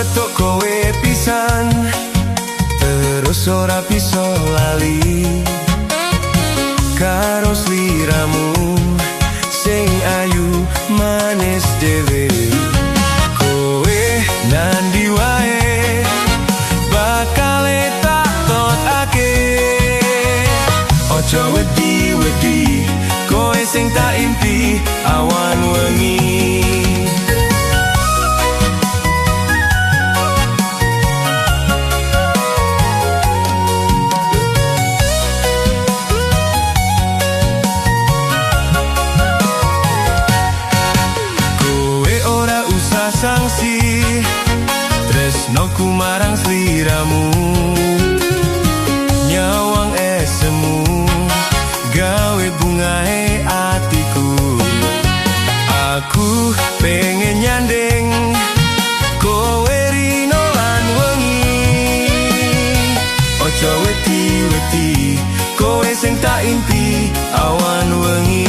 petuk kowe pisan, terus ora bisa lali karo sliramu sing ayu manis dhewe. Kowe nandi wae bakal tak totake, ojo wedi-wedi kowe sing tak impi awan wengi. Sangsi tresnoku marang sliramu, nyawang esemu gawe bungahe atiku. Aku pengen nyandeng kowe rino lan wengi, ojo wedi-wedi kowe sing tak impi awan wengi.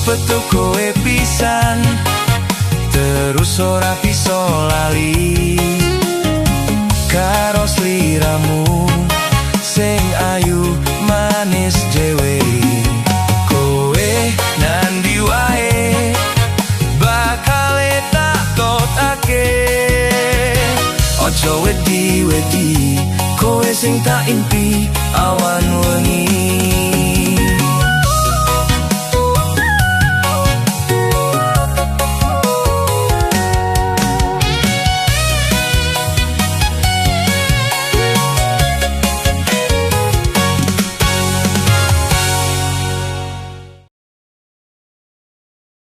Petuk kowe pisan, terus ora bisa lali karo sliramu sing ayu manis dhewe. Kowe nandi wae bakal tak totake, ojo wedi-wedi kowe sing tak impi awan wengi.